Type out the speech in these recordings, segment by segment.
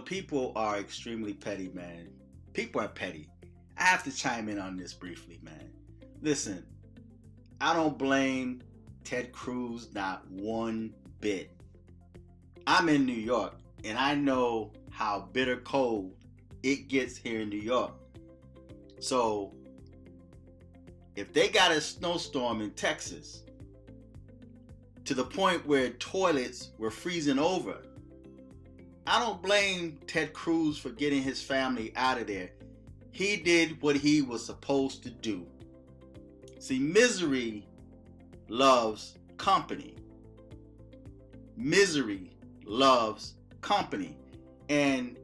People are extremely petty, man. People are petty. I have to chime in on this briefly, man. Listen, I don't blame Ted Cruz not one bit. I'm in New York, and I know how bitter cold it gets here in New York. So, if they got a snowstorm in Texas to the point where toilets were freezing over, I don't blame Ted Cruz for getting his family out of there. He did what he was supposed to do. See, misery loves company. Misery loves company. And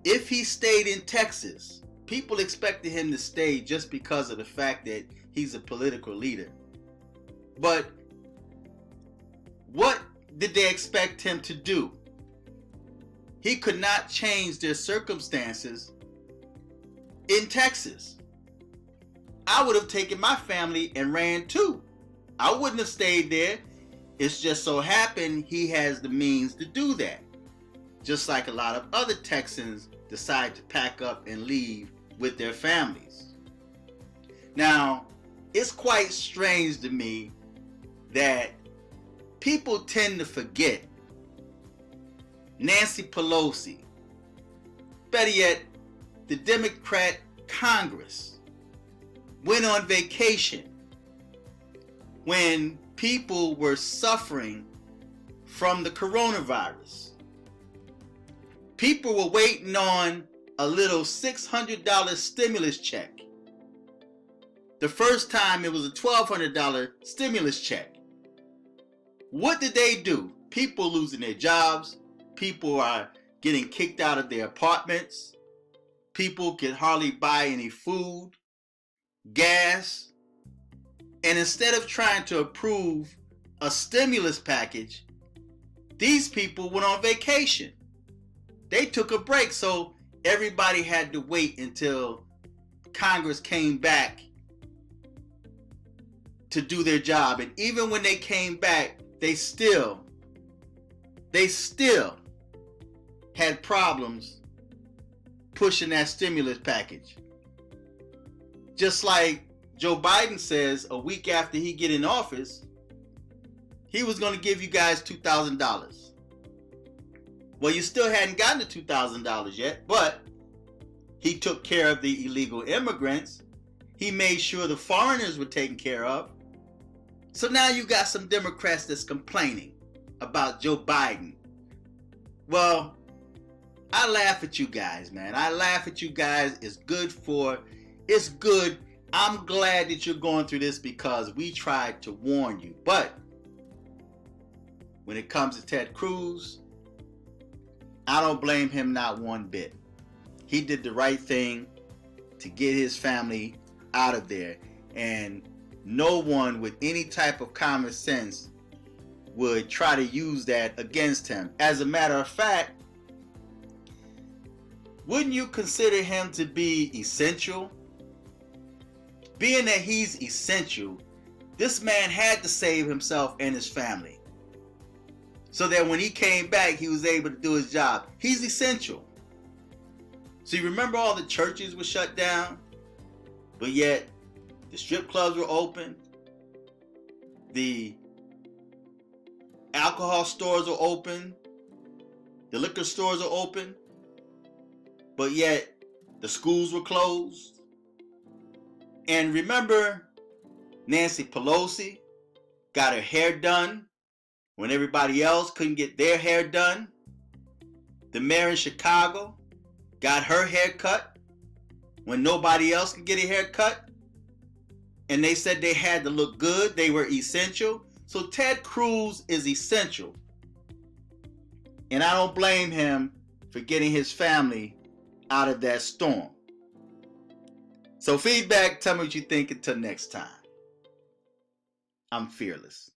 if he stayed in Texas, people expected him to stay just because of the fact that he's a political leader. But what did they expect him to do? He could not change their circumstances in Texas. I would have taken my family and ran too. I wouldn't have stayed there. It's just so happened he has the means to do that. Just like a lot of other Texans decide to pack up and leave with their families. Now, it's quite strange to me that people tend to forget Nancy Pelosi, better yet, the Democrat Congress, went on vacation when people were suffering from the coronavirus. People were waiting on a little $600 stimulus check. The first time it was a $1,200 stimulus check. What did they do? People losing their jobs. People are getting kicked out of their apartments. People can hardly buy any food, gas. And instead of trying to approve a stimulus package, these people went on vacation. They took a break, so everybody had to wait until Congress came back to do their job. And even when they came back, they still had problems pushing that stimulus package. Just like Joe Biden says a week after he get in office, he was going to give you guys $2,000. Well, you still hadn't gotten the $2,000 yet, but he took care of the illegal immigrants. He made sure the foreigners were taken care of. So now you got some Democrats that's complaining about Joe Biden. Well, I laugh at you guys, man. I laugh at you guys. It's good. I'm glad that you're going through this because we tried to warn you. But when it comes to Ted Cruz, I don't blame him not one bit. He did the right thing to get his family out of there. And no one with any type of common sense would try to use that against him. As a matter of fact, wouldn't you consider him to be essential? Being that he's essential, this man had to save himself and his family, so that when he came back, he was able to do his job. He's essential. So you remember all the churches were shut down, but yet the strip clubs were open, the alcohol stores are open, the liquor stores are open, but yet the schools were closed. And remember, Nancy Pelosi got her hair done when everybody else couldn't get their hair done. The mayor in Chicago got her hair cut when nobody else could get a haircut. And they said they had to look good. They were essential. So Ted Cruz is essential. And I don't blame him for getting his family out of that storm. So feedback, tell me what you think until next time. I'm fearless.